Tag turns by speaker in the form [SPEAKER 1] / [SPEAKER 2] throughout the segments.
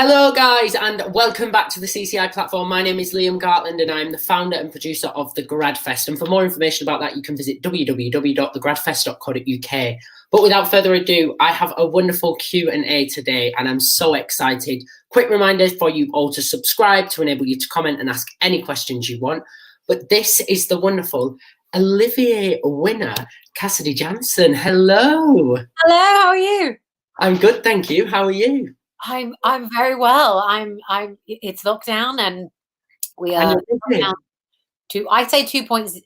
[SPEAKER 1] Hello guys and welcome back to the CCI platform. My name is Liam Gartland and I'm the founder and producer of The Gradfest, and for more information about that you can visit www.thegradfest.co.uk. But without further ado, I have a wonderful Q&A today and I'm so excited. Quick reminder for you all to subscribe to enable you to comment and ask any questions you want. But this is the wonderful Olivier winner, Cassidy Janson. Hello.
[SPEAKER 2] Hello, how are you?
[SPEAKER 1] I'm good, thank you. How are you?
[SPEAKER 2] I'm very well. It's lockdown and we are down to, I say 2.0,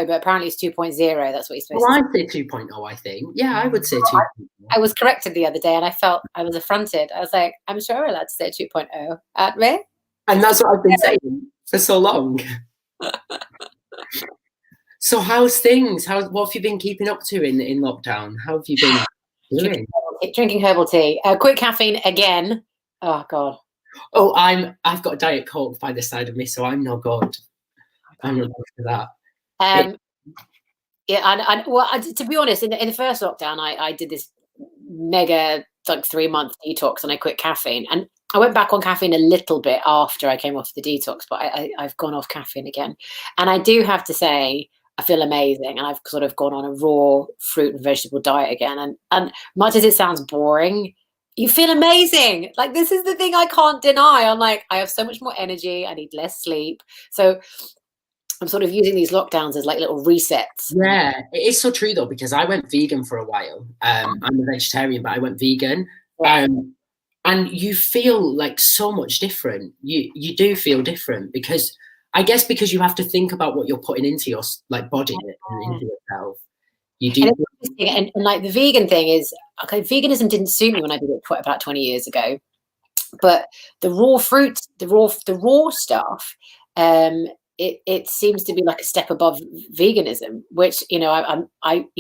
[SPEAKER 2] but apparently it's 2.0. That's what you're supposed to
[SPEAKER 1] say. I say 2.0, I think. Yeah, I would say 2.0.
[SPEAKER 2] I was corrected the other day and I felt I was affronted. I was like, I'm sure we're allowed to say 2.0 at me.
[SPEAKER 1] And that's what I've been saying for so long. So how's things? What have you been keeping up to in lockdown? How have you been doing?
[SPEAKER 2] Drinking herbal tea. Quick caffeine again. Oh God.
[SPEAKER 1] Oh, I've got a Diet Coke by the side of me, so I'm no good. I'm not good for that.
[SPEAKER 2] Yeah, well, to be honest, in the first lockdown, I did this mega 3-month detox and I quit caffeine, and I went back on caffeine a little bit after I came off the detox, but I've gone off caffeine again, and I do have to say I feel amazing, and I've sort of gone on a raw fruit and vegetable diet again, and much as it sounds boring, you feel amazing. Like, this is the thing I can't deny. I'm like, I have so much more energy, I need less sleep, so I'm sort of using these lockdowns as like little resets.
[SPEAKER 1] Yeah, it is so true though, because I went vegan for a while. I'm a vegetarian, but I went vegan.
[SPEAKER 2] Yeah.
[SPEAKER 1] And you feel like so much different. You do feel different because I guess because you have to think about what you're putting into your body and into yourself. You do.
[SPEAKER 2] And like the vegan thing is, okay, veganism didn't suit me when I did it about 20 years ago, but the raw fruit, the raw stuff, it seems to be like a step above veganism, which, you know, I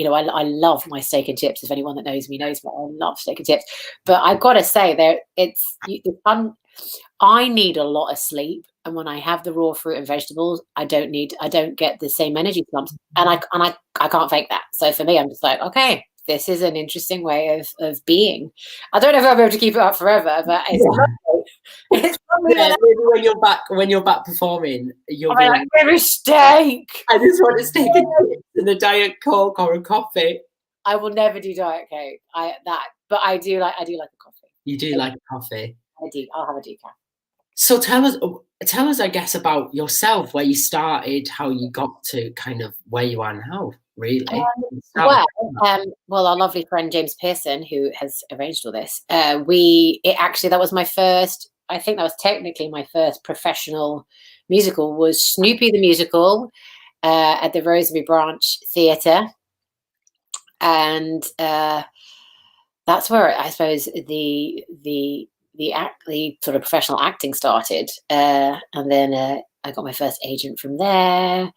[SPEAKER 2] love my steak and chips. If anyone that knows me knows that I love steak and chips, but I've got to say I need a lot of sleep, and when I have the raw fruit and vegetables, I don't get the same energy slumps, and I can't fake that. So for me, I'm just like, okay, this is an interesting way of being. I don't know if I'll be able to keep it up forever, but it's lovely. It's lovely.
[SPEAKER 1] Yeah, when you're back performing, you'll be like,
[SPEAKER 2] give me steak.
[SPEAKER 1] I just want a steak and a Diet Coke or a coffee.
[SPEAKER 2] I will never do Diet Coke. But I do like a coffee.
[SPEAKER 1] You do like a coffee.
[SPEAKER 2] I do. I'll have a decaf.
[SPEAKER 1] So tell us, I guess, about yourself, where you started, how you got to kind of where you are now, really.
[SPEAKER 2] Well, our lovely friend James Pearson, who has arranged all this, that was my first. I think that was technically my first professional musical. Was Snoopy the musical at the Rosemary Branch Theatre, and that's where I suppose the sort of professional acting started, and then I got my first agent from there,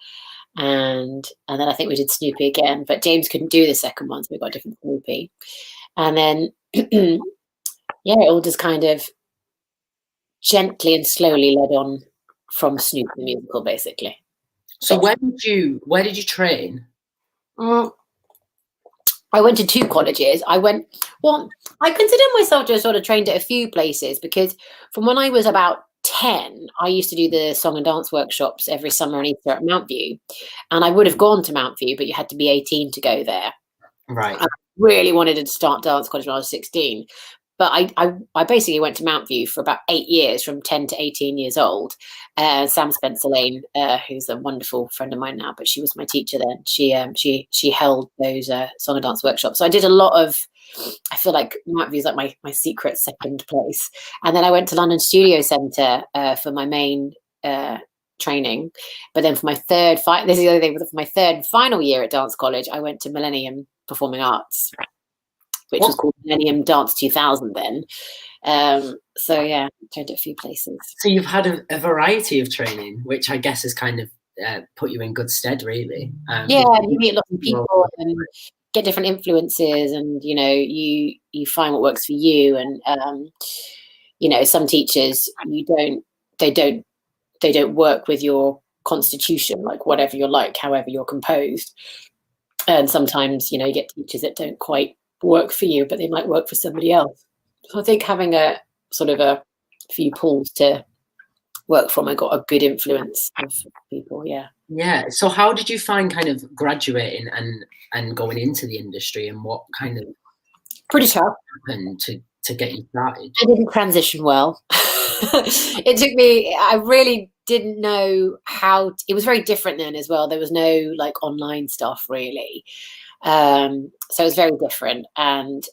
[SPEAKER 2] and then I think we did Snoopy again, but James couldn't do the second one, so we got a different Snoopy, and then yeah, it all just kind of gently and slowly led on from Snoopy the musical, basically.
[SPEAKER 1] So where did you train?
[SPEAKER 2] I went to 2 colleges. I consider myself to have sort of trained at a few places, because from when I was about 10, I used to do the song and dance workshops every summer and Easter at Mount View. And I would have gone to Mount View, but you had to be 18 to go there.
[SPEAKER 1] Right.
[SPEAKER 2] I really wanted to start dance college when I was 16. But I basically went to Mount View for about 8 years, from 10 to 18 years old. Sam Spencer-Lane, who's a wonderful friend of mine now, but she was my teacher then. She held those song and dance workshops. So I did a lot of, I feel like Mount View is like my secret second place. And then I went to London Studio Centre for my main training. But then for my this is the other thing, for my third and final year at dance college, I went to Millennium Performing Arts, which was called Millennium Dance 2000 then. So yeah, trained at a few places.
[SPEAKER 1] So you've had a variety of training, which I guess has kind of put you in good stead, really.
[SPEAKER 2] Yeah, you meet lots of people and get different influences, and you know, you find what works for you. And you know, some teachers they don't work with your constitution, like whatever you're like, however you're composed. And sometimes, you know, you get teachers that don't quite work for you, but they might work for somebody else. So I think having a sort of a few pools to work from. I got a good influence of people.
[SPEAKER 1] Yeah. So how did you find kind of graduating and going into the industry, and what kind of
[SPEAKER 2] pretty tough
[SPEAKER 1] happened to get you started?
[SPEAKER 2] I didn't transition well. It took me, I really didn't know how, it was very different then as well. There was no like online stuff really. So it was very different. And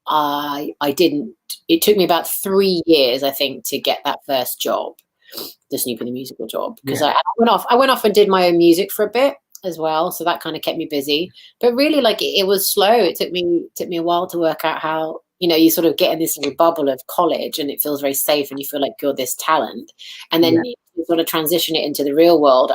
[SPEAKER 2] I didn't, it took me about 3 years, I think, to get that first job, the Snoopy the Musical job. Because I went off and did my own music for a bit as well. So that kind of kept me busy. But really, like, it was slow. It took me a while to work out how, you know, you sort of get in this little bubble of college and it feels very safe and you feel like you're this talent. And then you sort of transition it into the real world.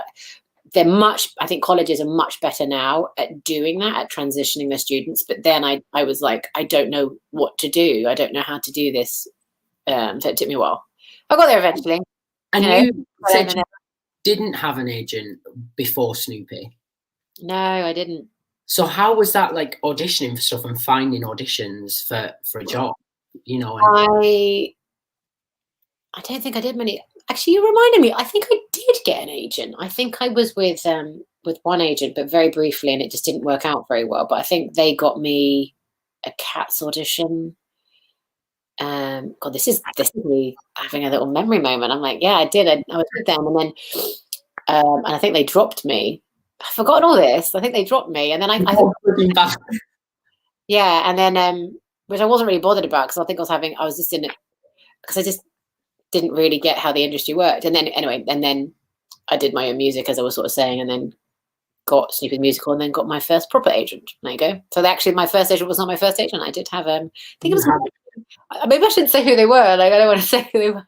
[SPEAKER 2] I think colleges are much better now at doing that, at transitioning their students. But then I was like, I don't know what to do. I don't know how to do this. So it took me a while. I got there eventually.
[SPEAKER 1] And you said you didn't have an agent before Snoopy?
[SPEAKER 2] No, I didn't.
[SPEAKER 1] So how was that, like, auditioning for stuff and finding auditions for a job? You know,
[SPEAKER 2] I don't think I did many. Actually, you reminded me. I think I did get an agent. I think I was with one agent, but very briefly, and it just didn't work out very well. But I think they got me a Cats audition. God, this is me having a little memory moment. I'm like, yeah, I did. I was with them, and then and I think they dropped me. I've forgotten all this. I think they dropped me, and then I yeah, and then which I wasn't really bothered about because I think I was just in it because I just didn't really get how the industry worked. And then anyway, and then I did my own music, as I was sort of saying, and then got Snoopy the Musical, and then got my first proper agent. There you go. So actually, my first agent was not my first agent. I did have I think it was. Maybe I shouldn't say who they were. Like, I don't want to say who they were.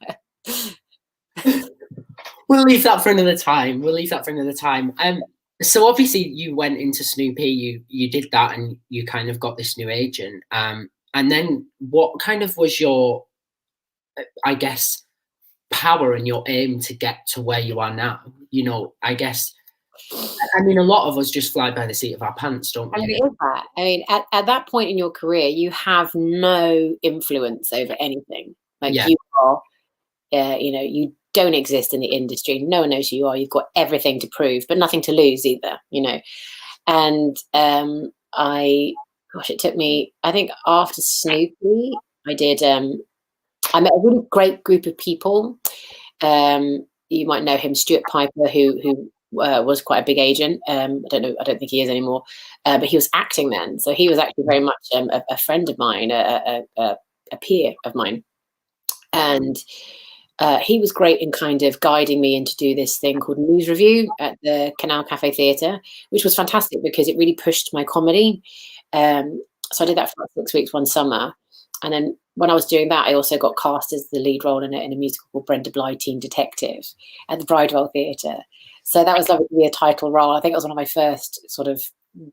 [SPEAKER 1] We'll leave that for another time. So obviously you went into Snoopy, you did that, and you kind of got this new agent. And then what kind of was your, I guess, power and your aim to get to where you are now? You know, I guess, I mean, a lot of us just fly by the seat of our pants, don't we?
[SPEAKER 2] I mean, it is that. I mean, at that point in your career, you have no influence over anything. Like you are, you know, you don't exist in the industry. No one knows who you are. You've got everything to prove, but nothing to lose either, you know. And it took me, I think after Snoopy, I met a really great group of people. You might know him, Stuart Piper, who was quite a big agent. I don't think he is anymore, but he was acting then. So he was actually very much a friend of mine, a peer of mine. And he was great in kind of guiding me into do this thing called News Review at the Canal Cafe Theatre, which was fantastic because it really pushed my comedy. So I did that for about 6 weeks one summer. And then when I was doing that, I also got cast as the lead role in a musical called Brenda Bligh, Teen Detective, at the Bridewell Theatre. So that was lovely to be a title role. I think it was one of my first sort of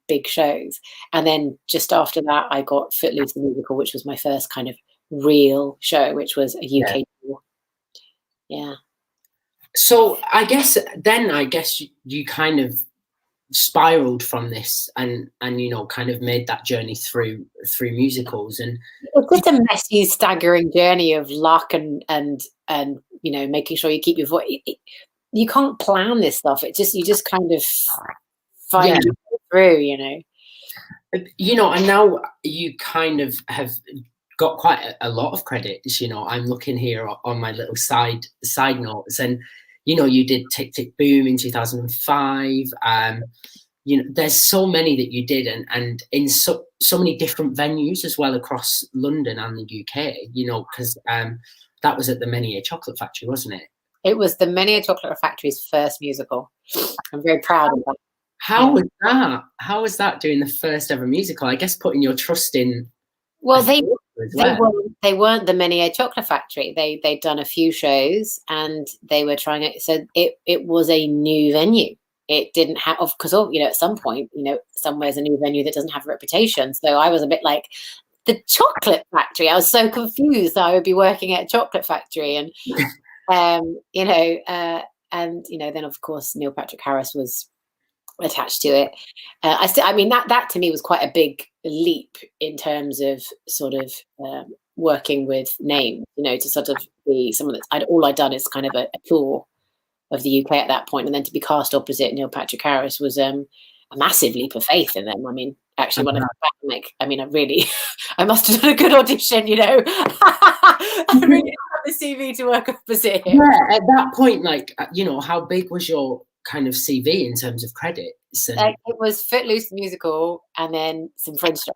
[SPEAKER 2] big shows. And then just after that, I got Footloose the Musical, which was my first kind of real show, which was a UK tour. Yeah.
[SPEAKER 1] So I guess you kind of spiraled from this and you know, kind of made that journey through musicals. And
[SPEAKER 2] it's just a messy, staggering journey of luck and you know, making sure you keep your voice. You can't plan this stuff. You just kind of find your way through, you know.
[SPEAKER 1] You know, and now you kind of have got quite a lot of credits. You know, I'm looking here on my little side notes, and you know, you did Tick Tick Boom in 2005. You know, there's so many that you did, and in so many different venues as well across London and the UK. You know, because that was at the Menier Chocolate Factory, wasn't it?
[SPEAKER 2] It was the Menier Chocolate Factory's first musical. I'm very proud of that.
[SPEAKER 1] How was that? How was that doing the first ever musical? I guess putting your trust in.
[SPEAKER 2] Well, they weren't the Menier Chocolate Factory. They'd done a few shows and they were trying it. So it was a new venue. It didn't have, because you know, at some point, you know, somewhere's a new venue that doesn't have a reputation. So I was a bit like, the Chocolate Factory. I was so confused. I would be working at a chocolate factory, and you know, and you know, then of course Neil Patrick Harris was attached to it. I mean that to me was quite a big leap in terms of sort of working with names, you know, to sort of be someone that's all I'd done is kind of a tour of the UK at that point, and then to be cast opposite Neil Patrick Harris was a massive leap of faith in them. I mean, actually, when I look back, I'm like, I mean, I must have done a good audition, you know. I really have the CV to work opposite him.
[SPEAKER 1] Yeah, at that point, like, you know, how big was your kind of CV in terms of credits? And
[SPEAKER 2] It was Footloose the musical, and then some Fringe stuff.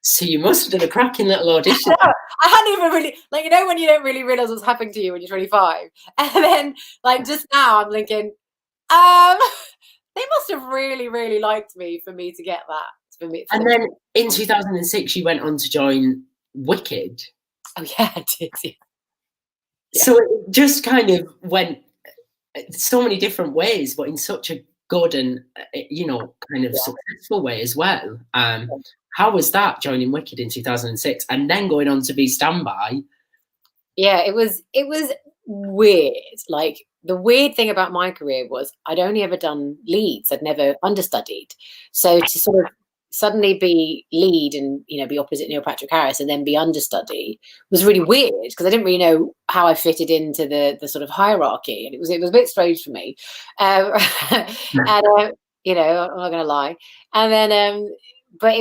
[SPEAKER 1] so you must have done a cracking little audition.
[SPEAKER 2] I hadn't even really, like, you know, when you don't really realise what's happening to you when you're 25, and then like just now I'm thinking, they must have really, really liked me for me to get that.
[SPEAKER 1] And then in 2006, you went on to join Wicked.
[SPEAKER 2] Oh yeah, I did. Yeah.
[SPEAKER 1] So it just kind of went so many different ways, but in such a good and, you know, kind of successful way as well. How was that, joining Wicked in 2006 and then going on to be Standby?
[SPEAKER 2] Yeah, it was weird. Like, the weird thing about my career was I'd only ever done leads. I'd never understudied. So to sort of suddenly be lead and, you know, be opposite Neil Patrick Harris and then be understudy was really weird, because I didn't really know how I fitted into the sort of hierarchy, and it was a bit strange for me. And you know, I'm not gonna lie. And then but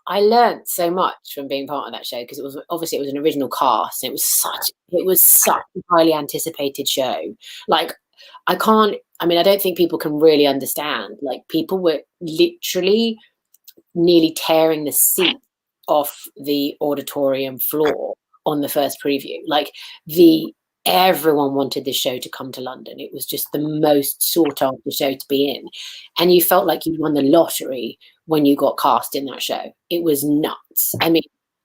[SPEAKER 2] I learned so much from being part of that show, because it was an original cast, and it was such a highly anticipated show. Like, I don't think people can really understand. Like, people were literally nearly tearing the seat off the auditorium floor on the first preview. Like, everyone wanted this show to come to London. It was just the most sought after show to be in, and you felt like you won the lottery when you got cast in that show. It was nuts. I mean,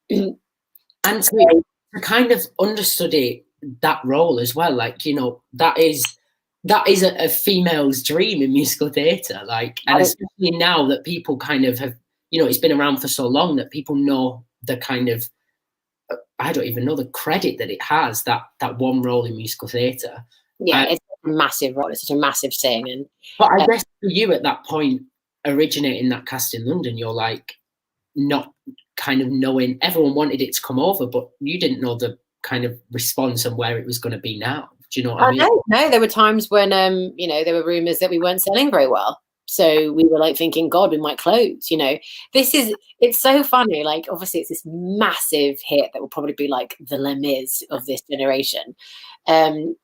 [SPEAKER 1] and to kind of understudy that role as well, like, you know, that is a female's dream in musical theatre, like, and especially now that people kind of have, you know, it's been around for so long that people know the kind of, I don't even know the credit that it has, that one role in musical theatre.
[SPEAKER 2] Yeah, it's a massive role. It's such a massive thing.
[SPEAKER 1] But I guess for you at that point, originating that cast in London, you're like not kind of knowing, everyone wanted it to come over, but you didn't know the kind of response and where it was going to be now. Do you know what I mean?
[SPEAKER 2] No, there were times when, you know, there were rumours that we weren't selling very well. So we were like thinking, God, we might close, you know. It's so funny. Like, obviously it's this massive hit that will probably be like the Les Mis of this generation. But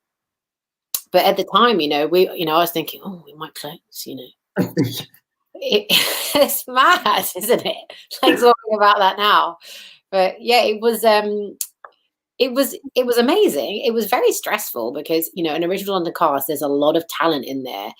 [SPEAKER 2] at the time, you know, I was thinking, oh, we might close, you know. It's mad, isn't it? Like, talking about that now. But yeah, it was amazing. It was very stressful because, you know, an original London cast, there's a lot of talent in there.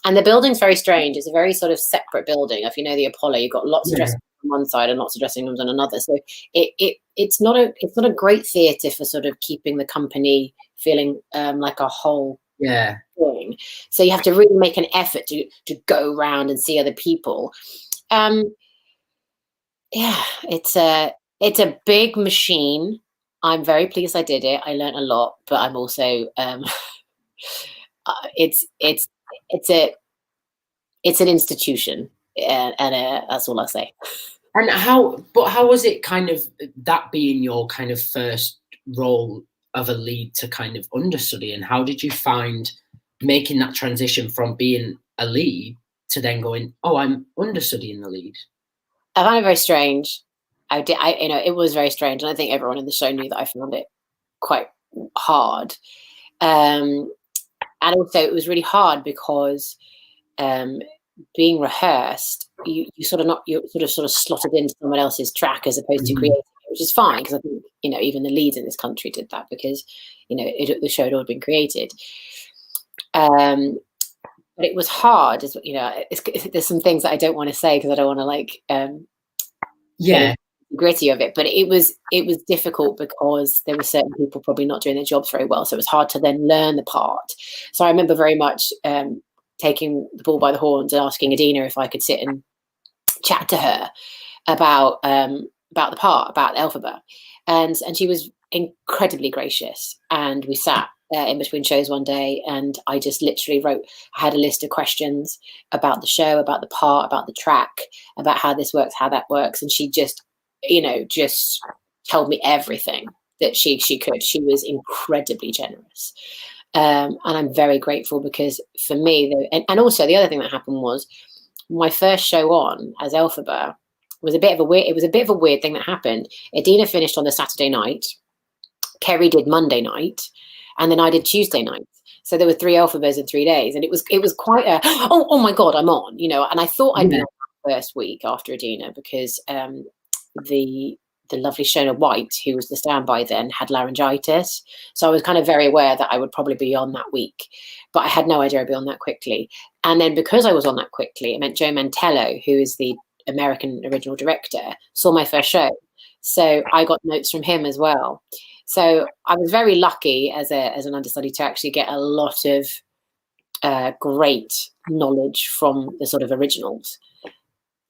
[SPEAKER 2] And the building's very strange. It's a very sort of separate building. If you know the Apollo, you've got lots of dressing rooms on one side and lots of dressing rooms on another. So it's not a great theatre for sort of keeping the company feeling like a whole thing. So you have to really make an effort to go around and see other people. Yeah, it's a big machine. I'm very pleased I did it. I learned a lot, but I'm also it's an institution, and that's all I say.
[SPEAKER 1] And how was it kind of, that being your kind of first role of a lead to kind of understudy, and how did you find making that transition from being a lead to then going, oh, I'm understudying the lead?
[SPEAKER 2] I found it very strange. It was very strange, and I think everyone in the show knew that I found it quite hard. And also, it was really hard because being rehearsed, you're sort of slotted into someone else's track as opposed to creating it, which is fine, because I think, you know, even the leads in this country did that because, you know, the show had all been created. But it was hard, as you know. There's some things that I don't want to say because I don't want to like gritty of it, but it was difficult because there were certain people probably not doing their jobs very well, so it was hard to then learn the part. So I remember very much taking the bull by the horns and asking Adina if I could sit and chat to her about the part, about Elphaba, and she was incredibly gracious, and we sat in between shows one day, and I just literally I had a list of questions about the show, about the part, about the track, about how this works, how that works, and she just, you know, just told me everything that she could. She was incredibly generous. And I'm very grateful, because for me, and also the other thing that happened was my first show on as Elphaba was a bit of a weird thing that happened. Edina finished on the Saturday night, Kerry did Monday night, and then I did Tuesday night. So there were 3 Elphabas in 3 days, and it was quite a oh my god, I'm on, and I thought I'd be on the first week after Edina, because the lovely Shona White, who was the standby then, had laryngitis. So I was kind of very aware that I would probably be on that week, but I had no idea I'd be on that quickly. And then because I was on that quickly, it meant Joe Mantello, who is the American original director, saw my first show. So I got notes from him as well. So I was very lucky as an understudy to actually get a lot of great knowledge from the sort of originals.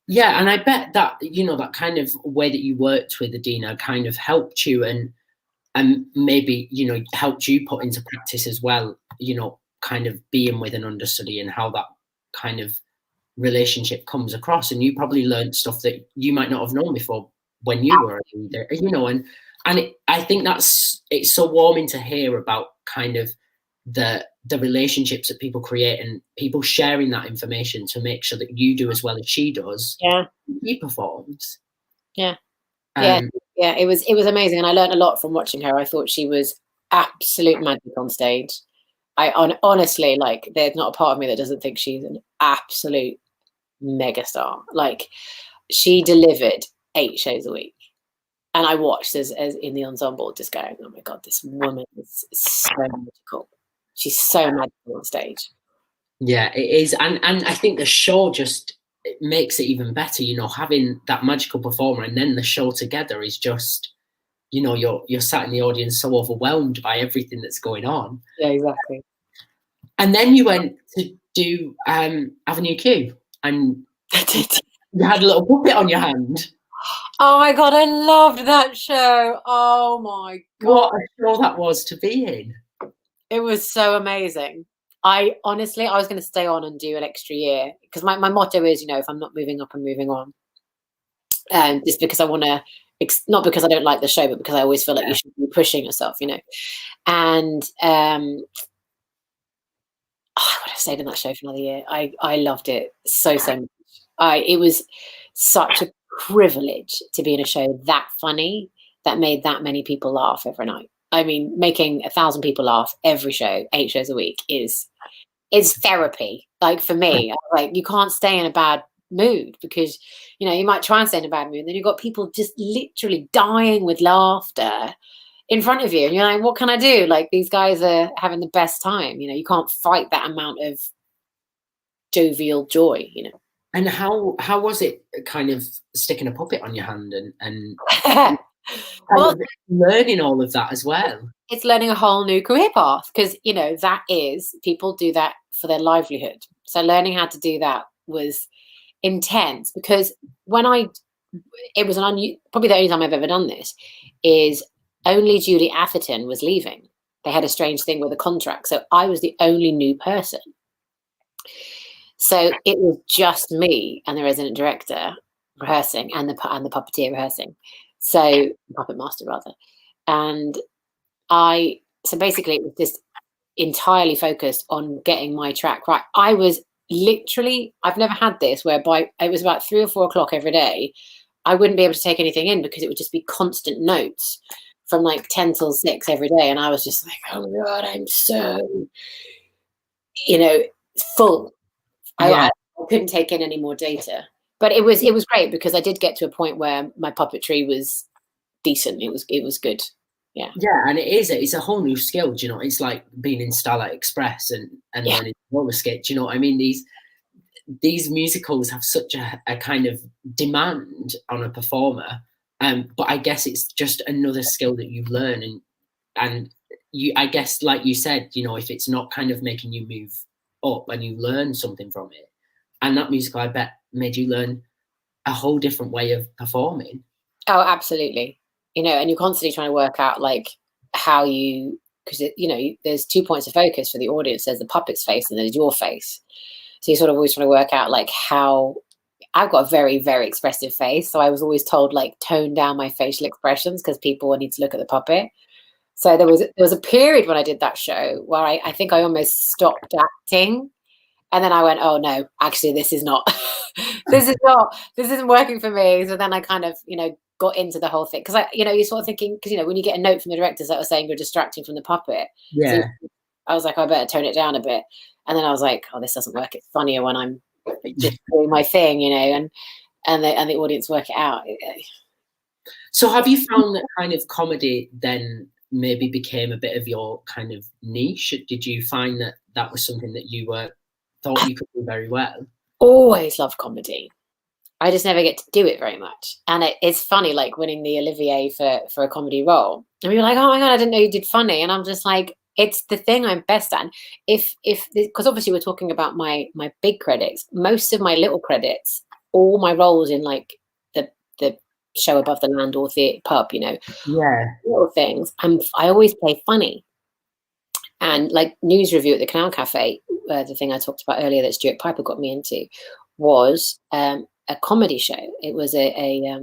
[SPEAKER 1] Yeah, and I bet that, that kind of way that you worked with Edina kind of helped you and maybe, helped you put into practice as well, kind of being with an understudy and how that kind of relationship comes across. And you probably learned stuff that you might not have known before when you were a leader, I think it's so warming to hear about kind of the relationships that people create and people sharing that information to make sure that you do as well as she does.
[SPEAKER 2] Yeah,
[SPEAKER 1] he performs.
[SPEAKER 2] Yeah, it was amazing, and I learned a lot from watching her. I thought she was absolute magic on stage. Honestly, like, there's not a part of me that doesn't think she's an absolute megastar. Like, she delivered 8 shows a week, and I watched as in the ensemble, just going, oh my god, this woman is so magical. She's so magical on stage.
[SPEAKER 1] Yeah, it is. And I think the show just makes it even better, having that magical performer and then the show together is just, you're sat in the audience so overwhelmed by everything that's going on.
[SPEAKER 2] Yeah, exactly.
[SPEAKER 1] And then you went to do Avenue Q, and you had a little puppet on your hand.
[SPEAKER 2] Oh my god, I loved that show. Oh my god.
[SPEAKER 1] What a show that was to be in.
[SPEAKER 2] It was so amazing. I was going to stay on and do an extra year, because my motto is, if I'm not moving up, I'm moving on. Just because I want to, not because I don't like the show, but because I always feel like you should be pushing yourself, And I would have stayed in that show for another year. I loved it so much. It was such a privilege to be in a show that funny, that made that many people laugh every night. I mean, making 1,000 people laugh every show, 8 shows a week is therapy. Like, for me, like, you can't stay in a bad mood, because, you might try and stay in a bad mood, and then you've got people just literally dying with laughter in front of you. And you're like, what can I do? Like, these guys are having the best time. You can't fight that amount of jovial joy,
[SPEAKER 1] And how was it kind of sticking a puppet on your hand and well, learning all of that as well?
[SPEAKER 2] It's learning a whole new career path, because that is, people do that for their livelihood. So learning how to do that was intense, because it was probably the only time I've ever done this, is only Julie Atherton was leaving. They had a strange thing with a contract, so I was the only new person. So it was just me and the resident director rehearsing, and the puppeteer rehearsing. So puppet master rather. And so basically it was just entirely focused on getting my track right. I was literally, I've never had this, whereby it was about 3 or 4 o'clock every day. I wouldn't be able to take anything in, because it would just be constant notes from like 10 till 6 every day. And I was just like, oh my god, I'm so, full. I couldn't take in any more data. But it was great, because I did get to a point where my puppetry was decent. It was good. Yeah.
[SPEAKER 1] Yeah, and it's a whole new skill. It's like being in Starlight Express and learning roller skate. I mean, these musicals have such a kind of demand on a performer. But I guess it's just another skill that you learn, and you, I guess, like you said, if it's not kind of making you move up and you learn something from it, and that musical, I bet, made you learn a whole different way of performing.
[SPEAKER 2] Oh, absolutely. And you're constantly trying to work out like how because there's 2 points of focus for the audience. There's the puppet's face and there's your face. So you're sort of always trying to work out like how I've got a very, very expressive face. So I was always told, like, tone down my facial expressions because people need to look at the puppet. So there was a period when I did that show where I think I almost stopped acting. And then I went, oh no, actually this is not, this isn't working for me. So then I kind of, got into the whole thing. Cause you're sort of thinking, cause when you get a note from the directors that was saying you're distracting from the puppet.
[SPEAKER 1] Yeah.
[SPEAKER 2] So I was like, I better tone it down a bit. And then I was like, oh, this doesn't work. It's funnier when I'm just doing my thing, and the audience work it out.
[SPEAKER 1] So have you found that kind of comedy then maybe became a bit of your kind of niche? Did you find that was something that you thought you could do very well?
[SPEAKER 2] Always loved comedy. I just never get to do it very much. And it's funny, like winning the Olivier for a comedy role. And we were like, oh my God, I didn't know you did funny. And I'm just like, it's the thing I'm best at. Because obviously we're talking about my big credits, most of my little credits, all my roles in like the show above the land or theatre pub, little things. I always play funny. And like News Review at the Canal Cafe, the thing I talked about earlier that Stuart Piper got me into, was a comedy show. It was a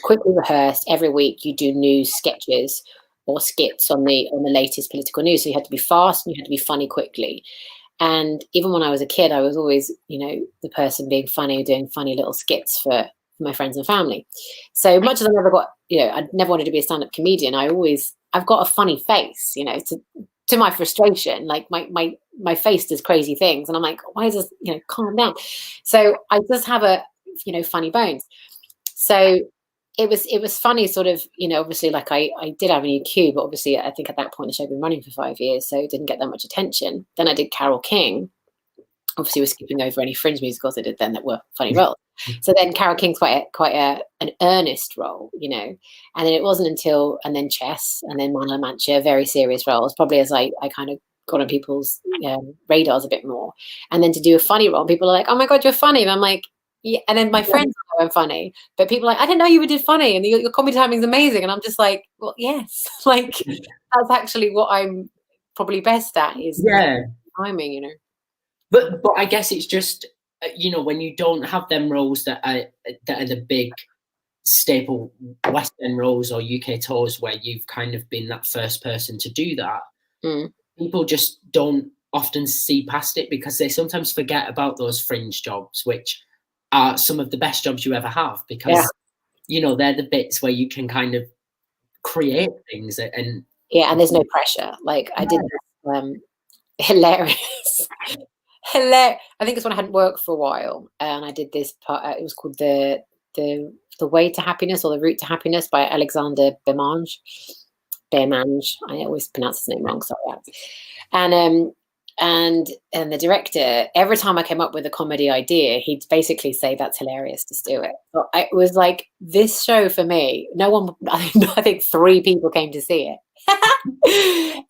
[SPEAKER 2] quickly rehearsed. Every week you do news sketches or skits on the latest political news. So you had to be fast and you had to be funny quickly. And even when I was a kid, I was always, the person being funny, doing funny little skits for my friends and family. So much as I never got, I never wanted to be a stand-up comedian. I've got a funny face, to my frustration. Like my face does crazy things, and I'm like, why is this? Calm down. So I just have a, funny bones. So it was funny, sort of, obviously, like I did have an EQ, but obviously I think at that point the show had been running for 5 years, so it didn't get that much attention. Then I did Carole King. Obviously, we're skipping over any fringe musicals I did then that were funny roles. So then Carole King's quite an earnest role, and then it wasn't until, and then Chess, and then Man La Mancha, very serious roles, probably as I kind of got on people's radars a bit more. And then to do a funny role, people are like, oh my God, you're funny. And I'm like, yeah. And then my friends know I'm funny, but people are like, I didn't know you did funny, and your comedy timing is amazing. And I'm just like, well, yes, like that's actually what I'm probably best at, is timing,
[SPEAKER 1] But I guess it's just, when you don't have them roles that are the big staple West End roles or UK tours where you've kind of been that first person to do that, people just don't often see past it, because they sometimes forget about those fringe jobs, which are some of the best jobs you ever have, because, they're the bits where you can kind of create things. And
[SPEAKER 2] there's no pressure. Like I did this, hilarious. I think it's when I hadn't worked for a while, and I did this part. It was called the Way to Happiness, or the Route to Happiness, by Alexander Bermange. I always pronounce his name wrong, sorry. And the director, every time I came up with a comedy idea, he'd basically say, "That's hilarious, just do it." So it was like, this show for me, no one, I think 3 people came to see it.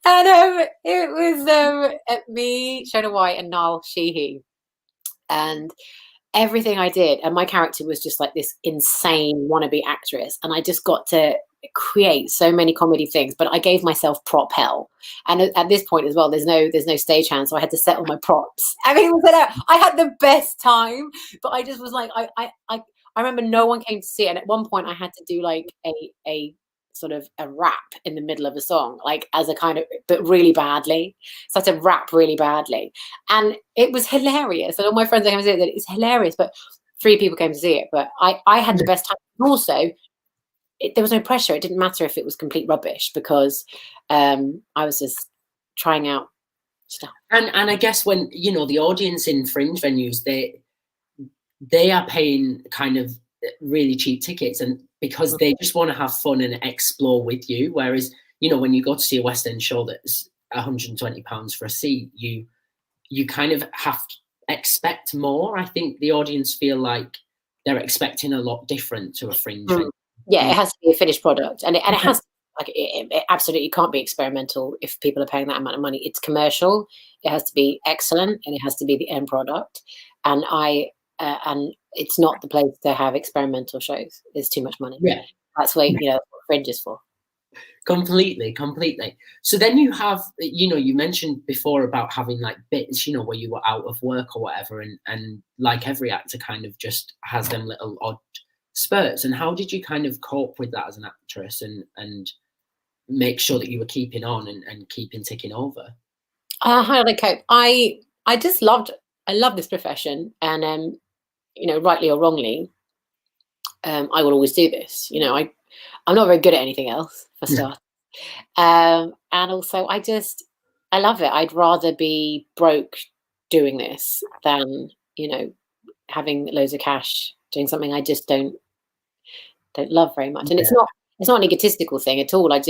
[SPEAKER 2] And it was me, Shona White, and Niall Sheehy, and everything I did, and my character was just like this insane wannabe actress, and I just got to create so many comedy things, but I gave myself prop hell. And at this point as well, there's no stage-hand, so I had to set all my props. I mean, I had the best time, but I just was like, I remember no one came to see it, and at one point I had to do like a sort of a rap in the middle of a song, like as a kind of, but really badly. So I had to rap really badly, and it was hilarious. And all my friends came to see it, that it's hilarious, but 3 people came to see it. But I had the best time. Also, there was no pressure. It didn't matter if it was complete rubbish, because I was just trying out stuff.
[SPEAKER 1] And I guess when, the audience in fringe venues, they are paying kind of really cheap tickets, and because they just want to have fun and explore with you. Whereas, when you go to see a West End show that's £120 for a seat, you kind of have to expect more. I think the audience feel like they're expecting a lot different to a fringe venue.
[SPEAKER 2] Yeah, it has to be a finished product, and it has to, like, it absolutely can't be experimental if people are paying that amount of money. It's commercial. It has to be excellent, and it has to be the end product. And it's not the place to have experimental shows. There's too much money.
[SPEAKER 1] Yeah,
[SPEAKER 2] that's what Fringe is for.
[SPEAKER 1] Completely. So then you have, you mentioned before about having like bits, where you were out of work or whatever, and like every actor kind of just has them little odd spurts. And how did you kind of cope with that as an actress and make sure that you were keeping on and keeping ticking over?
[SPEAKER 2] How did I cope? I love this profession, and rightly or wrongly, I will always do this. I'm not very good at anything else, for start. And also, I love it. I'd rather be broke doing this than having loads of cash doing something I just don't love very much. And it's not an egotistical thing at all. I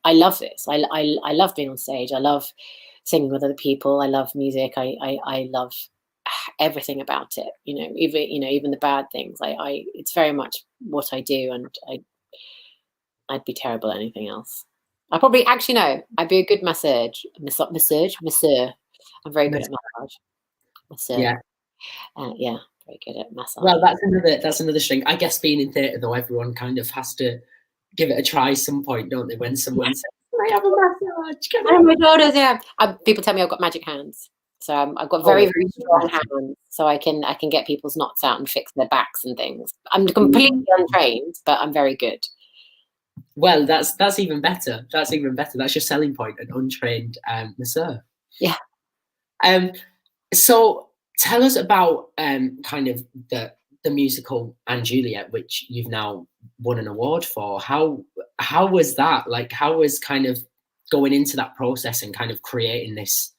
[SPEAKER 2] love this. I love being on stage. I love singing with other people. I love music. I love everything about it. Even the bad things. It's very much what I do, and I'd be terrible at anything else. I probably actually no. I'd be a good masseur. I'm very good at massage. Masseur.
[SPEAKER 1] Yeah.
[SPEAKER 2] Yeah, very good at massage.
[SPEAKER 1] Well, that's another string. I guess being in theatre though, everyone kind of has to give it a try some point, don't they? When someone says, "Can I have a massage?"
[SPEAKER 2] Oh my daughters, yeah. People tell me I've got magic hands, so I've got very strong hands, so I can get people's knots out and fix their backs and things. I'm completely untrained, but I'm very good.
[SPEAKER 1] Well, that's even better. That's even better. That's your selling point, an untrained masseur.
[SPEAKER 2] Yeah.
[SPEAKER 1] So tell us about kind of the musical and Juliet, which you've now won an award for. How was that? Like, how was kind of going into that process and kind of creating this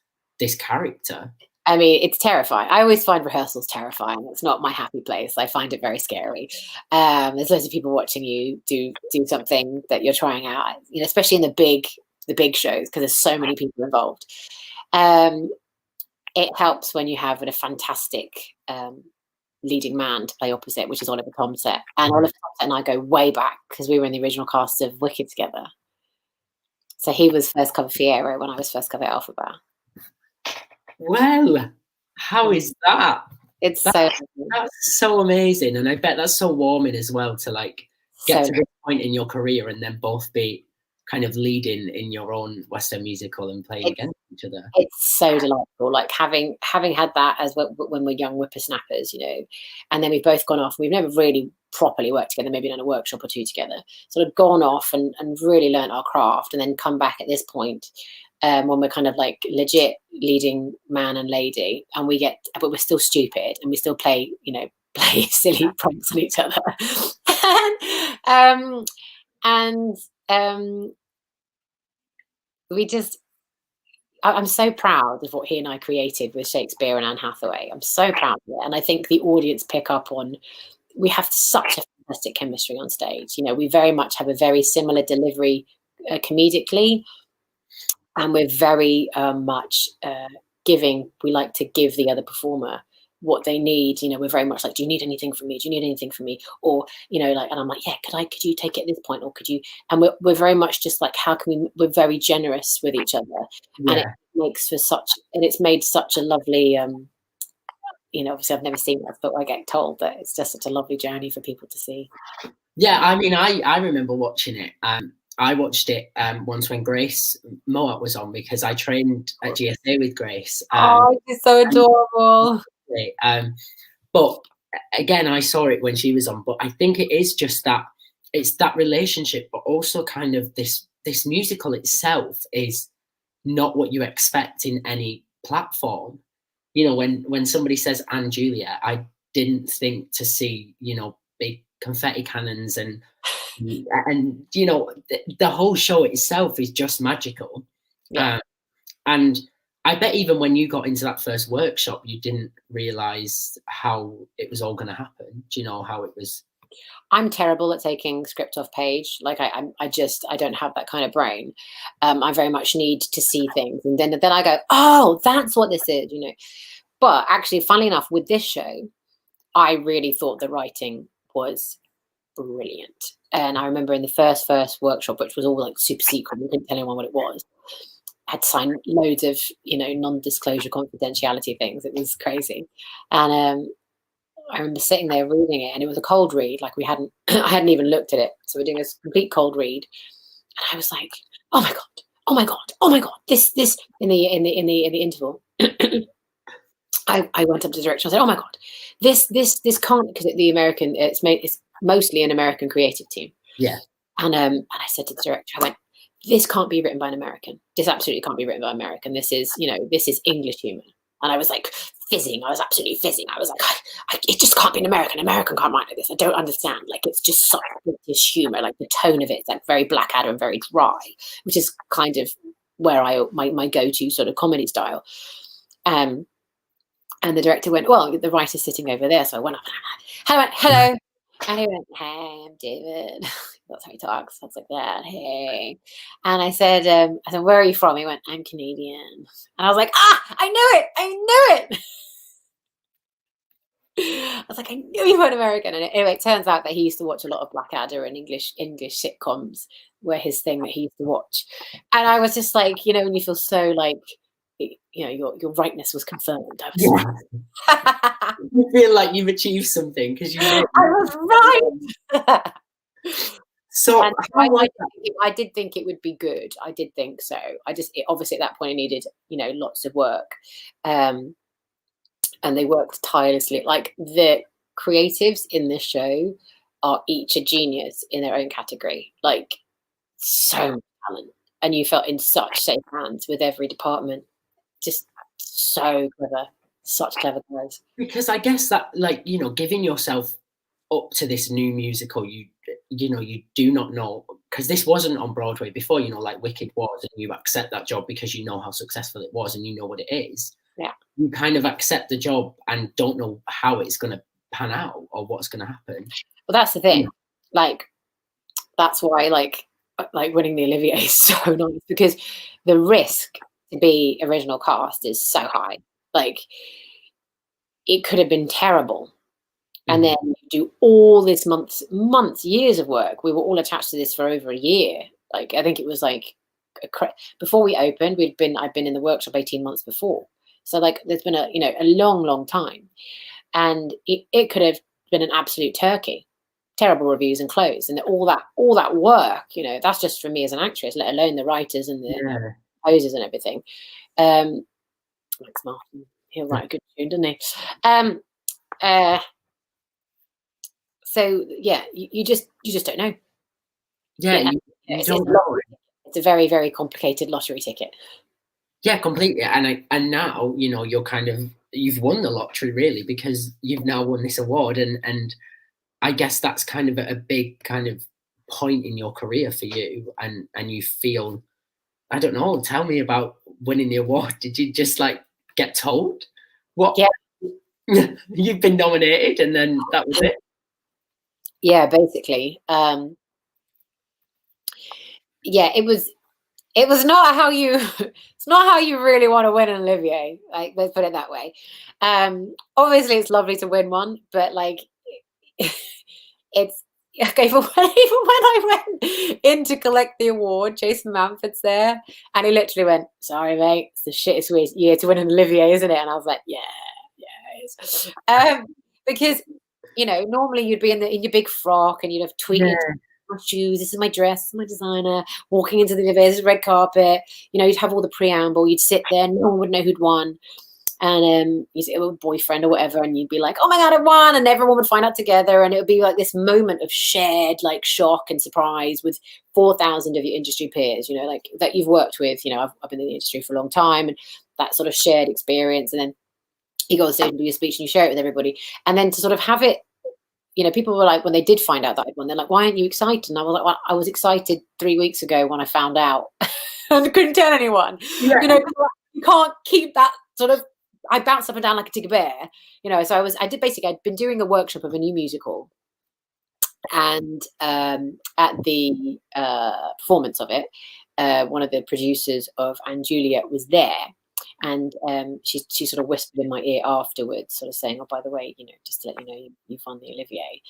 [SPEAKER 1] character?
[SPEAKER 2] I mean, it's terrifying. I always find rehearsals terrifying. It's not my happy place. I find it very scary. There's loads of people watching you do something that you're trying out, especially in the big shows, because there's so many people involved. It helps when you have a fantastic leading man to play opposite, which is Oliver Tomset. And Oliver Tomset and I go way back because we were in the original cast of Wicked together. So he was first cover Fiero when I was first cover Elphaba.
[SPEAKER 1] Well, how is that?
[SPEAKER 2] That's
[SPEAKER 1] so amazing, and I bet that's so warming as well to like get to this point in your career and then both be kind of leading in your own Western musical and playing against each other.
[SPEAKER 2] It's so delightful, like having had that as when we're young whippersnappers, and then we've both gone off. We've never really properly worked together, maybe done a workshop or two together, sort of gone off and really learned our craft, and then come back at this point when we're kind of like legit leading man and lady, and but we're still stupid and we still play silly pranks on each other. I'm so proud of what he and I created with Shakespeare and Anne Hathaway. I'm so proud of it. And I think the audience pick up on, we have such a fantastic chemistry on stage. We very much have a very similar delivery comedically. And we're very much giving. We like to give the other performer what they need. We're very much like, do you need anything from me? Do you need anything from me? Or, and I'm like, yeah, could you take it at this point? Or could you? And we're very much just like, we're very generous with each other. Yeah. And it makes for it's made such a lovely, obviously I've never seen that, but I get told that it's just such a lovely journey for people to see.
[SPEAKER 1] Yeah. I mean, I remember watching it. I watched it once when Grace Moat was on, because I trained at GSA with Grace.
[SPEAKER 2] She's so adorable.
[SPEAKER 1] But again, I saw it when she was on. But I think it is just that it's that relationship, but also kind of this musical itself is not what you expect in any platform. When somebody says "and Juliet," I didn't think to see big confetti cannons and the whole show itself is just magical. Yeah. And I bet even when you got into that first workshop, you didn't realize how it was all going to happen. Do you know how it was?
[SPEAKER 2] I'm terrible at taking script off page. Like I don't have that kind of brain. I very much need to see things, and then I go, oh, that's what this is, But actually, funnily enough, with this show, I really thought the writing was brilliant. And I remember in the first workshop, which was all like super secret, we didn't tell anyone what it was. I had to sign loads of non-disclosure confidentiality things. It was crazy. And I remember sitting there reading it, and it was a cold read. Like I hadn't even looked at it. So we're doing this complete cold read. I was like, oh my god, oh my god, oh my god, this in the interval. I went up to the director and I said, oh my god, this can't, because the American, it's mostly an American creative team.
[SPEAKER 1] Yeah.
[SPEAKER 2] And I said to the director, I went, this can't be written by an American. This absolutely can't be written by an American. This is, this is English humor. And I was like fizzing. I was absolutely fizzing. I was like, it just can't be an American. An American can't write like this. I don't understand. Like, it's just such British humor. Like, the tone of it is like very Blackadder and very dry, which is kind of where my go-to sort of comedy style. And the director went, well, the writer's sitting over there. So I went up and I went, hello. And he went, hey, I'm David. That's how he talks. I was like that. Hey. And I said, where are you from? He went, I'm Canadian. And I was like, I knew it. I knew it. I was like, I knew you weren't American. And anyway, it turns out that he used to watch a lot of Blackadder and English sitcoms were his thing that he used to watch. And I was just like, when you feel so like, your rightness was confirmed. I was
[SPEAKER 1] like, you feel like you've achieved something because you know.
[SPEAKER 2] I was right.
[SPEAKER 1] So
[SPEAKER 2] I did think it would be good. I did think so. Obviously at that point I needed, lots of work. And they worked tirelessly. Like, the creatives in this show are each a genius in their own category. Like, so much talent. And you felt in such safe hands with every department. Just so clever. Such clever guys.
[SPEAKER 1] Because I guess that, like, giving yourself up to this new musical, you do not know, because this wasn't on Broadway before, like Wicked was, and you accept that job because you know how successful it was and you know what it is.
[SPEAKER 2] Yeah.
[SPEAKER 1] You kind of accept the job and don't know how it's going to pan out or what's going to happen.
[SPEAKER 2] Well, that's the thing. Like, that's why like winning the Olivier is so nice, because the risk to be original cast is so high. Like, it could have been terrible. And then you do all this months, years of work. We were all attached to this for over a year. Like, I think it was like before we opened, I'd been in the workshop 18 months before. So like, there's been a long time, and it could have been an absolute turkey, terrible reviews and closed, and all that work. That's just for me as an actress, let alone the writers and the composers and everything. Max Martin, he'll write a good tune, doesn't he? So yeah, you just don't know.
[SPEAKER 1] Yeah, you don't know.
[SPEAKER 2] It's a very, very complicated lottery ticket.
[SPEAKER 1] Yeah, completely. And now you've won the lottery, really, because you've now won this award, and I guess that's kind of a big kind of point in your career for you, and you feel, I don't know. Tell me about winning the award. Did you just like get told what?
[SPEAKER 2] Yeah,
[SPEAKER 1] you've been nominated, and then that was it.
[SPEAKER 2] Yeah, basically. Yeah, it was not how you it's not how you really want to win an Olivier. Like, let's put it that way. Obviously it's lovely to win one, but like it's okay. Even when I went in to collect the award, Jason Manford's there, and he literally went, "Sorry, mate, it's the shittest year to win an Olivier, isn't it?" And I was like, "Yeah, it is." Because normally you'd be in your big frock and you'd have tweeted my shoes, this is my dress, this is my designer, walking into the Olivier, this is red carpet. You'd have all the preamble, you'd sit there, no one would know who'd won. And you'd sit with a boyfriend or whatever, and you'd be like, oh my God, I won. And everyone would find out together. And it would be like this moment of shared like shock and surprise with 4,000 of your industry peers, like that you've worked with. I've been in the industry for a long time, and that sort of shared experience. And then you go on stage and do your speech and you share it with everybody. And then to sort of have it, people were like, when they did find out that I'd won, they're like, why aren't you excited? And I was like, well, I was excited 3 weeks ago when I found out. And I couldn't tell anyone. Yeah. You can't keep that sort of, I bounced up and down like a Tigger bear, so I'd been doing a workshop of a new musical. And at the performance of it, one of the producers of Juliet was there. And she sort of whispered in my ear afterwards, sort of saying, oh, by the way, just to let you know, you've won the Olivier.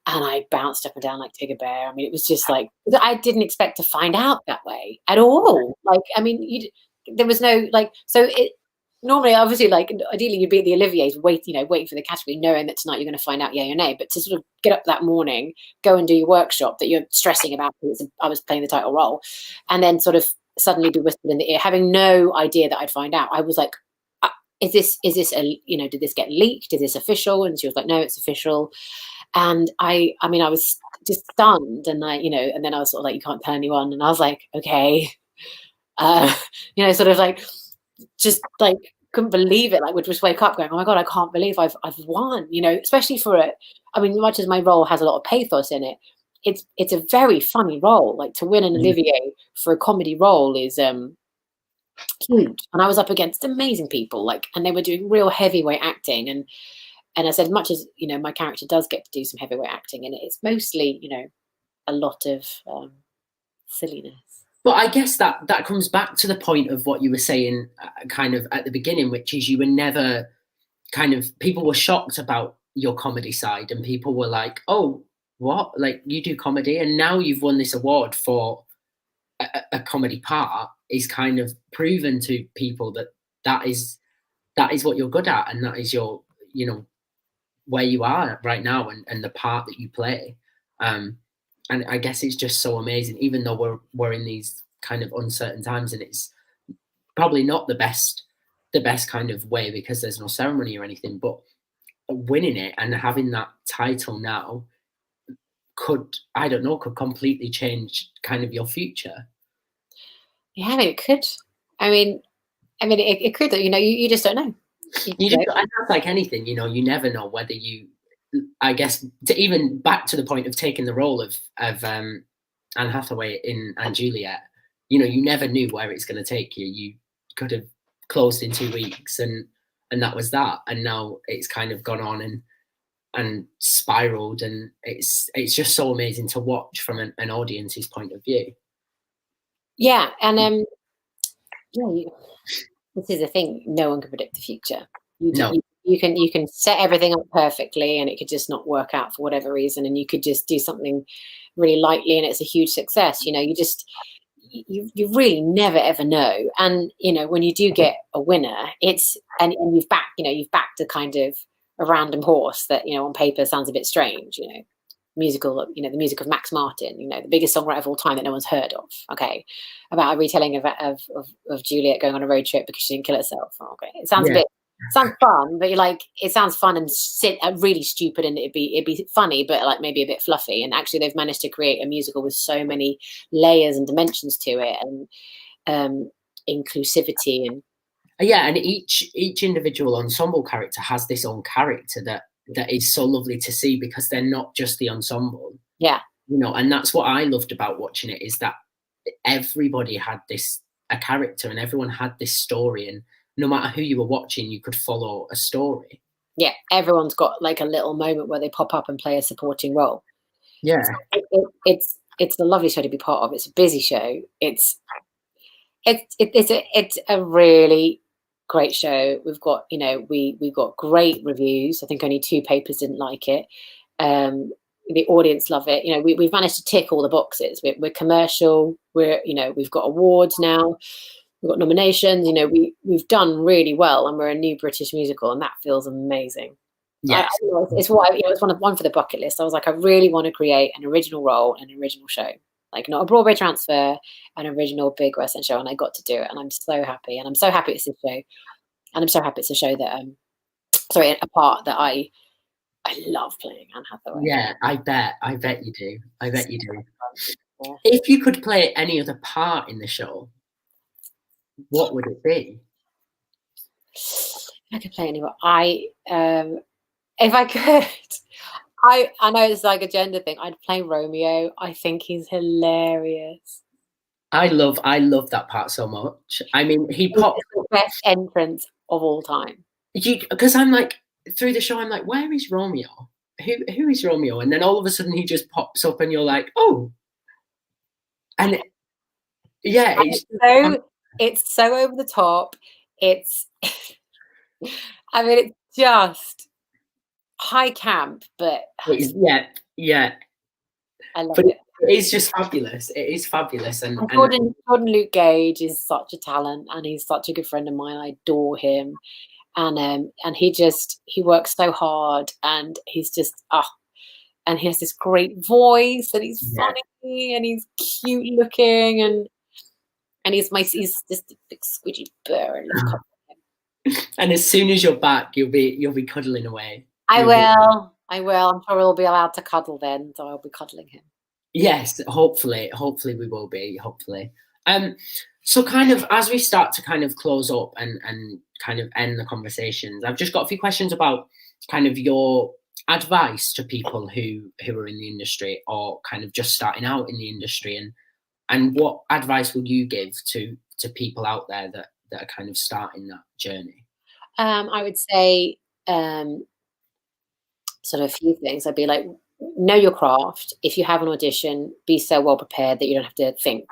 [SPEAKER 2] And I bounced up and down like Tigger bear. I mean, it was just like, I didn't expect to find out that way at all. Like, I mean, there was no, like, so normally, obviously, like ideally, you'd be at the Olivier's, waiting for the category, knowing that tonight you're going to find out yay or nay. But to sort of get up that morning, go and do your workshop that you're stressing about because I was playing the title role, and then sort of suddenly be whispered in the ear, having no idea that I'd find out. I was like, "Is this a did this get leaked? Is this official?" And she was like, "No, it's official." And I mean, I was just stunned, and and then I was sort of like, "You can't tell anyone," and I was like, "Okay," sort of like. Just like couldn't believe it, like would just wake up going, oh my god, I can't believe I've won, especially for it. I mean, much as my role has a lot of pathos in it, it's a very funny role. Like to win an Olivier for a comedy role is huge. And I was up against amazing people, and they were doing real heavyweight acting, and I said, as much as my character does get to do some heavyweight acting in it, it's mostly a lot of silliness.
[SPEAKER 1] But I guess that comes back to the point of what you were saying kind of at the beginning, which is you were never people were shocked about your comedy side, and people were like, oh, what? Like, you do comedy, and now you've won this award for a comedy part, is kind of proven to people that is what you're good at, and that is your, where you are right now, and the part that you play. And I guess it's just so amazing, even though we're in these kind of uncertain times, and it's probably not the best kind of way because there's no ceremony or anything, but winning it and having that title now could completely change kind of your future.
[SPEAKER 2] Yeah, I mean, it could. I mean, it could. You just don't know.
[SPEAKER 1] And that's like anything, you never know whether you. I guess even back to the point of taking the role of Anne Hathaway in and Juliet, you never knew where it's going to take you. You could have closed in 2 weeks, and that was that. And now it's kind of gone on and spiraled, and it's just so amazing to watch from an audience's point of view.
[SPEAKER 2] Yeah, and this is the thing: no one can predict the future. You can set everything up perfectly, and it could just not work out for whatever reason, and you could just do something really lightly, and it's a huge success. You really never ever know. And when you do get a winner, it's and you've backed a kind of a random horse that on paper sounds a bit strange. Musical, the music of Max Martin, the biggest songwriter of all time that no one's heard of. Okay, about a retelling of Juliet going on a road trip because she didn't kill herself. Okay, it sounds sounds fun, but it sounds fun and really stupid, and it'd be funny, but like maybe a bit fluffy. And actually, they've managed to create a musical with so many layers and dimensions to it, and inclusivity, and
[SPEAKER 1] and each individual ensemble character has this own character that is so lovely to see, because they're not just the ensemble.
[SPEAKER 2] Yeah,
[SPEAKER 1] and that's what I loved about watching it, is that everybody had a character, and everyone had this story, and no matter who you were watching, you could follow a story.
[SPEAKER 2] Yeah, everyone's got like a little moment where they pop up and play a supporting role.
[SPEAKER 1] Yeah,
[SPEAKER 2] it's a lovely show to be part of. It's a busy show. It's a really great show. We've got we've got great reviews. I think only 2 papers didn't like it. The audience love it. We've managed to tick all the boxes. We're commercial. We've got awards now. We've got nominations. We've done really well, and we're a new British musical, and that feels amazing.
[SPEAKER 1] Yeah,
[SPEAKER 2] it's what it's one for the bucket list. I was like, I really want to create an original role, an original show, like not a Broadway transfer, an original big West End show, and I got to do it, and I'm so happy. And I'm so happy it's a show, and I'm so happy it's a show that a part that I love playing Anne Hathaway.
[SPEAKER 1] Yeah, I bet you do. Yeah. If you could play any other part in the show, what would it be?
[SPEAKER 2] I could play anyone. If I could, I know it's like a gender thing. I'd play Romeo. I think he's hilarious.
[SPEAKER 1] I love that part so much. I mean, he popped
[SPEAKER 2] the best entrance of all time.
[SPEAKER 1] Because I'm like, through the show, I'm like, where is Romeo? Who is Romeo? And then all of a sudden he just pops up, and you're like, oh. And
[SPEAKER 2] it's so over the top. It's I mean, it's just high camp, but
[SPEAKER 1] yeah.
[SPEAKER 2] I love it.
[SPEAKER 1] It is just fabulous. It is fabulous. And
[SPEAKER 2] Jordan Luke Gage is such a talent, and he's such a good friend of mine. I adore him. And he works so hard, and he's just and he has this great voice, and he's funny, and he's cute looking, and he's just a big squidgy bear, and love him.
[SPEAKER 1] And as soon as you're back, you'll be cuddling away.
[SPEAKER 2] I will. I'm sure we'll be allowed to cuddle then, so I'll be cuddling him.
[SPEAKER 1] Yes, hopefully we will be. Hopefully. So kind of as we start to kind of close up and kind of end the conversations, I've just got a few questions about kind of your advice to people who are in the industry or kind of just starting out in the industry, and what advice would you give to people out there that are kind of starting that journey?
[SPEAKER 2] I would say sort of a few things. I'd be like, know your craft. If you have an audition, be so well prepared that you don't have to think.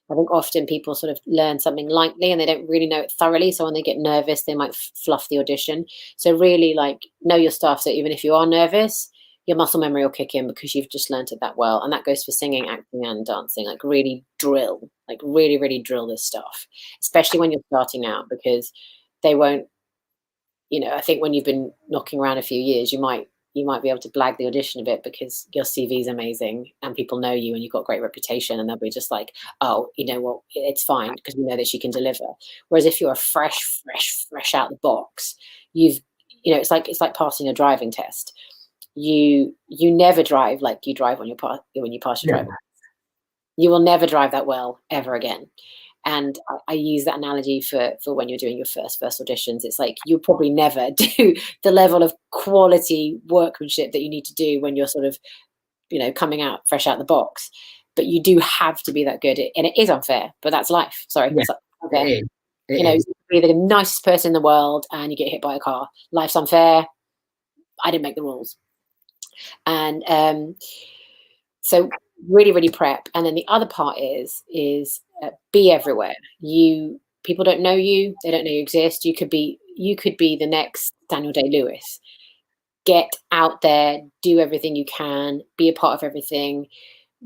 [SPEAKER 2] I think often people sort of learn something lightly and they don't really know it thoroughly. So when they get nervous, they might fluff the audition. So really, like, know your stuff. So even if you are nervous, your muscle memory will kick in because you've just learned it that well. And that goes for singing, acting, and dancing. Like really drill, like really, really drill this stuff, especially when you're starting out, because they won't, I think when you've been knocking around a few years, you might be able to blag the audition a bit because your CV is amazing and people know you and you've got great reputation, and they'll be just like, oh, you know what, it's fine because we know that she can deliver. Whereas if you're fresh out the box, it's like passing a driving test. You never drive like you drive when you pass your driving test. You will never drive that well ever again. And I use that analogy for when you're doing your first auditions. It's like you'll probably never do the level of quality workmanship that you need to do when you're sort of, coming out fresh out the box. But you do have to be that good. And it is unfair, but that's life. Sorry.
[SPEAKER 1] Yeah,
[SPEAKER 2] it's unfair.
[SPEAKER 1] you
[SPEAKER 2] can be the nicest person in the world and you get hit by a car. Life's unfair. I didn't make the rules. And so really, really prep. And then the other part is be everywhere. People don't know you. They don't know you exist. You could be the next Daniel Day-Lewis. Get out there, do everything you can, be a part of everything,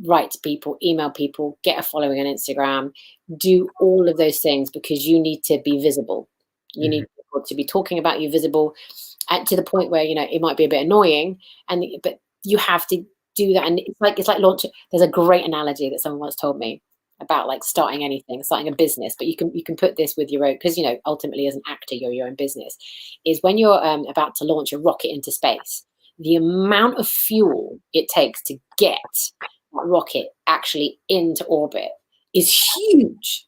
[SPEAKER 2] write to people, email people, get a following on Instagram, do all of those things because you need to be visible. You need people to be talking about you visible to the point where, it might be a bit annoying, but you have to do that. And it's like launching. There's a great analogy that someone once told me about like starting a business, but you can put this with your own, because ultimately as an actor you're your own business, is when you're about to launch a rocket into space, the amount of fuel it takes to get that rocket actually into orbit is huge,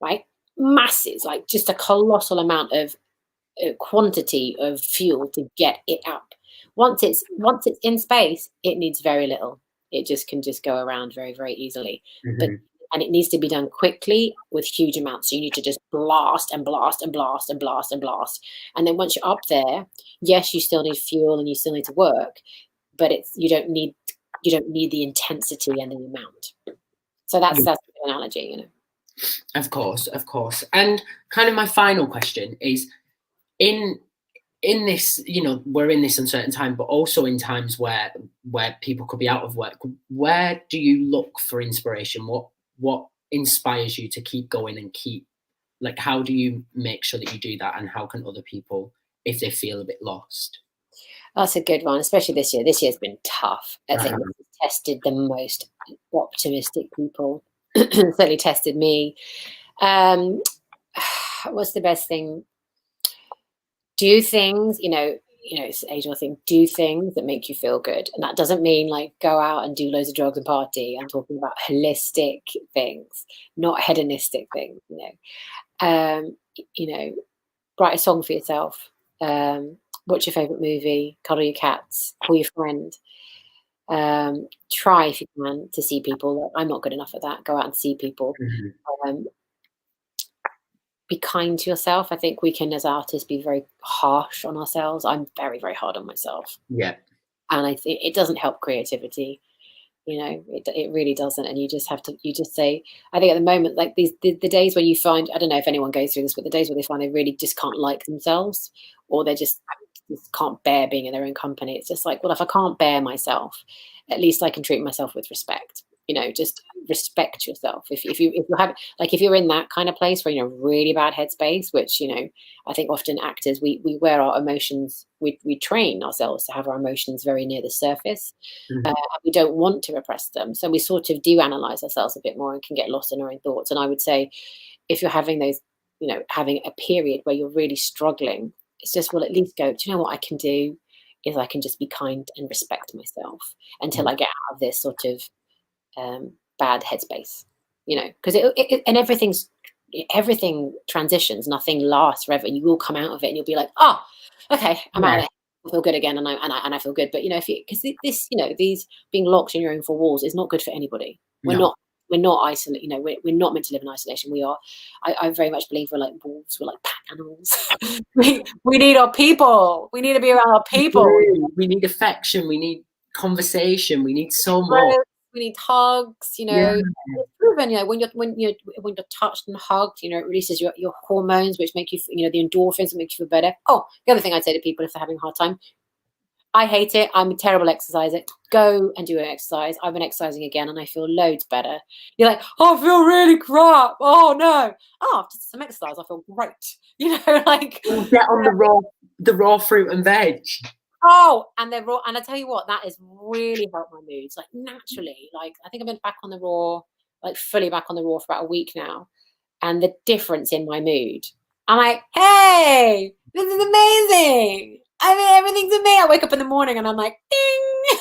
[SPEAKER 2] right? Massive, like just a colossal amount of quantity of fuel to get it up. Once it's in space, it needs very little. It just can go around very, very easily. And it needs to be done quickly with huge amounts. So you need to just blast and blast and blast and blast and blast. And then once you're up there, yes, you still need fuel and you still need to work, but you don't need the intensity and the amount. So that's the analogy,
[SPEAKER 1] Of course. And kind of my final question is, in this, we're in this uncertain time, but also in times where people could be out of work, where do you look for inspiration? What inspires you to keep going and how do you make sure that you do that, and how can other people, if they feel a bit lost?
[SPEAKER 2] That's a good one, especially this year. This year's been tough. I think it's tested the most optimistic people. Certainly tested me. What's the best thing? Do things, it's an age-old thing. Do things that make you feel good, and that doesn't mean like go out and do loads of drugs and party. I'm talking about holistic things, not hedonistic things. Write a song for yourself. Watch your favorite movie. Cuddle your cats. Call your friend. Try if you can to see people. I'm not good enough at that. Go out and see people. Be kind to yourself. I think we can, as artists, be very harsh on ourselves. I'm very, very hard on myself.
[SPEAKER 1] Yeah.
[SPEAKER 2] And I think it doesn't help creativity. It really doesn't. And you just say, I think at the moment, like the days when you find, I don't know if anyone goes through this, but the days where they find they really just can't like themselves, or they just can't bear being in their own company. It's just like, well, if I can't bear myself, at least I can treat myself with respect. just respect yourself. If you have, like, if you're in that kind of place where you're in a really bad headspace, which, I think often actors, we wear our emotions, we train ourselves to have our emotions very near the surface. We don't want to repress them, so we sort of do analyze ourselves a bit more and can get lost in our own thoughts. And I would say, if you're having those, having a period where you're really struggling, it's just, well, at least go, do you know what I can do is I can just be kind and respect myself until I get out of this sort of bad headspace, because and everything transitions, nothing lasts forever. You will come out of it and you'll be like, oh, okay, I'm out of it. I feel good again, and I feel good. But because this, these being locked in your own four walls is not good for anybody. We're not isolated. We're not meant to live in isolation. We are. I very much believe we're like wolves. We're like pack animals. we need our people. We need to be around our people.
[SPEAKER 1] We need affection. We need conversation. We need so much.
[SPEAKER 2] We need hugs. It's proven. When you're touched and hugged, it releases your hormones, which make you, the endorphins that make you feel better. Oh, the other thing I'd say to people if they're having a hard time, I hate it. I'm a terrible exerciser. Go and do an exercise. I've been exercising again and I feel loads better. You're like, oh, I feel really crap. Oh no. Oh, after some exercise, I feel great. Like
[SPEAKER 1] get on the raw fruit and veg.
[SPEAKER 2] Oh, and they're raw. And I tell you what, that has really helped my moods. Like naturally, like I think I've been back on the raw, like fully back on the raw for about a week now. And the difference in my mood, I'm like, hey, this is amazing. I mean, everything's amazing. I wake up in the morning and I'm like, ding.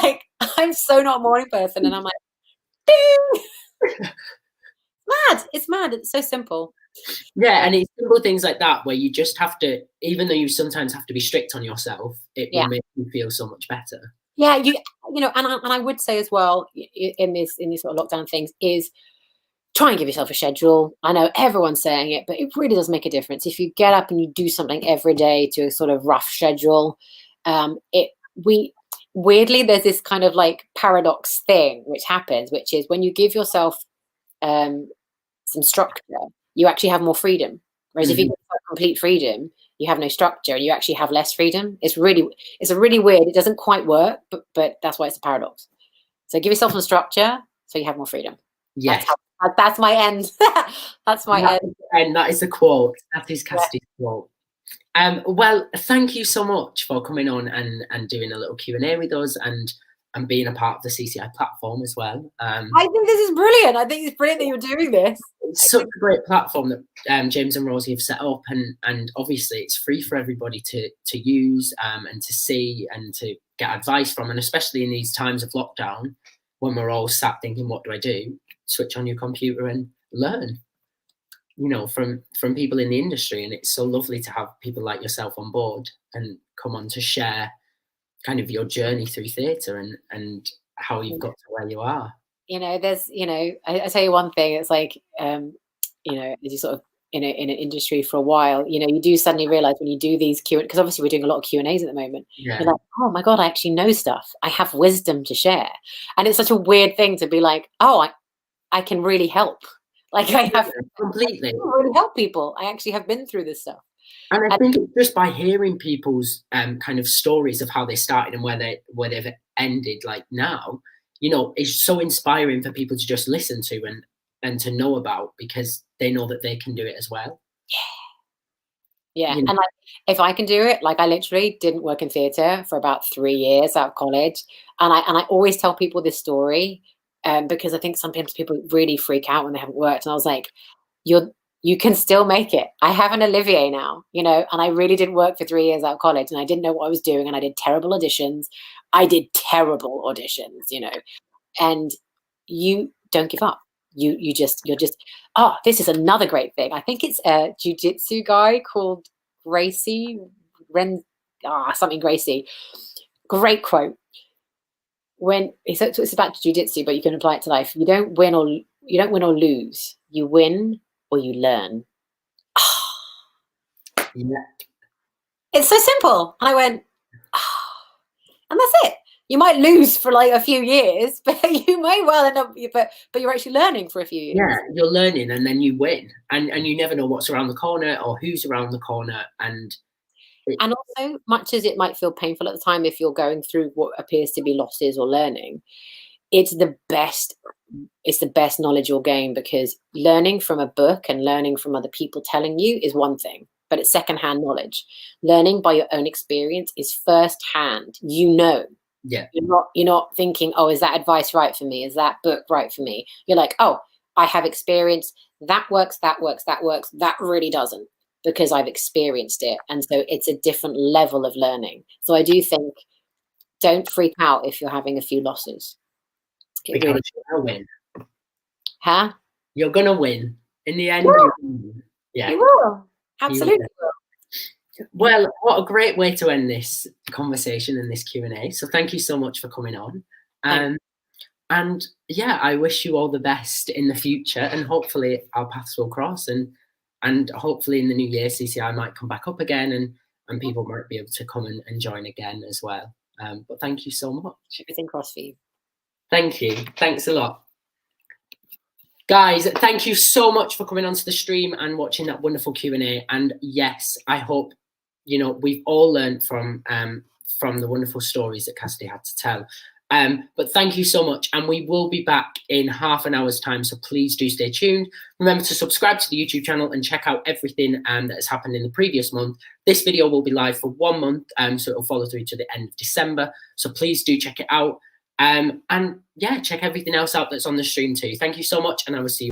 [SPEAKER 2] Like, I'm so not a morning person. And I'm like, ding. It's mad. It's so simple.
[SPEAKER 1] Yeah, and it's simple things like that where you just have to, even though you sometimes have to be strict on yourself, it will make you feel so much better.
[SPEAKER 2] Yeah, and I would say as well in these sort of lockdown things is try and give yourself a schedule. I know everyone's saying it, but it really does make a difference. If you get up and you do something every day to a sort of rough schedule, weirdly, there's this kind of like paradox thing which happens, which is when you give yourself some structure, you actually have more freedom. Whereas if you give yourself complete freedom, you have no structure and you actually have less freedom. It's a really weird, it doesn't quite work, but that's why it's a paradox. So give yourself some structure so you have more freedom.
[SPEAKER 1] Yes.
[SPEAKER 2] That's my end. That's my end.
[SPEAKER 1] And that is the quote. That is Cassidy's quote. Well, thank you so much for coming on and doing a little Q&A with us and being a part of the CCI platform as well.
[SPEAKER 2] I think this is brilliant. I think it's brilliant that you're doing this.
[SPEAKER 1] It's such a great platform that James and Rosie have set up, and obviously it's free for everybody to use and to see and to get advice from, and especially in these times of lockdown when we're all sat thinking, what do I do? Switch on your computer and learn, from people in the industry. And it's so lovely to have people like yourself on board and come on to share kind of your journey through theatre and how you've got to where you are.
[SPEAKER 2] There's, I tell you one thing, it's like, as you sort of in an industry for a while, you do suddenly realize when you do these because obviously we're doing a lot of Q&As at the moment.
[SPEAKER 1] Yeah.
[SPEAKER 2] You're like, oh my God, I actually know stuff. I have wisdom to share. And it's such a weird thing to be like, oh, I can really help. Like I have
[SPEAKER 1] completely
[SPEAKER 2] really help people. I actually have been through this stuff.
[SPEAKER 1] And I think it's just by hearing people's kind of stories of how they started and where they've ended, like now, it's so inspiring for people to just listen to and to know about, because they know that they can do it as well.
[SPEAKER 2] Yeah. And like, if I can do it, like I literally didn't work in theatre for about 3 years out of college, and I always tell people this story because I think sometimes people really freak out when they haven't worked, and I was like, you can still make it. I have an Olivier now, and I really didn't work for 3 years out of college, and I didn't know what I was doing, and I did terrible auditions. And you don't give up. You're just, oh, this is another great thing. I think it's a jiu-jitsu guy called Gracie, something Gracie. Great quote. When it's about jiu-jitsu, but you can apply it to life. You don't win or lose. You win or you learn.
[SPEAKER 1] Yeah.
[SPEAKER 2] It's so simple. And I went, and that's it. You might lose for like a few years, but you may well end up, but you're actually learning for a few years.
[SPEAKER 1] Yeah, you're learning and then you win. And you never know what's around the corner or who's around the corner. And
[SPEAKER 2] also, much as it might feel painful at the time if you're going through what appears to be losses or learning, it's the best knowledge you'll gain, because learning from a book and learning from other people telling you is one thing, but it's secondhand knowledge. Learning by your own experience is firsthand.
[SPEAKER 1] Yeah.
[SPEAKER 2] You're not thinking, oh, is that advice right for me? Is that book right for me? You're like, oh, I have experience. That works. That really doesn't, because I've experienced it. And so it's a different level of learning. So I do think, don't freak out if you're having a few losses.
[SPEAKER 1] Because you're gonna win.
[SPEAKER 2] Huh?
[SPEAKER 1] You're gonna win. In the end,
[SPEAKER 2] you will. Absolutely.
[SPEAKER 1] Well, what a great way to end this conversation and this Q&A. So thank you so much for coming on. And yeah, I wish you all the best in the future, and hopefully our paths will cross, and hopefully in the new year CCI might come back up again, and people might be able to come and join again as well. But thank you so much.
[SPEAKER 2] Everything crossed for you.
[SPEAKER 1] Thank you. Thanks a lot. Guys, thank you so much for coming onto the stream and watching that wonderful Q&A. And yes, I hope, you know, we've all learned from the wonderful stories that Cassidy had to tell. But thank you so much. And we will be back in half an hour's time. So please do stay tuned. Remember to subscribe to the YouTube channel and check out everything that has happened in the previous month. This video will be live for 1 month. So it'll follow through to the end of December. So please do check it out. And yeah, check everything else out that's on the stream too. Thank you so much, and I will see you.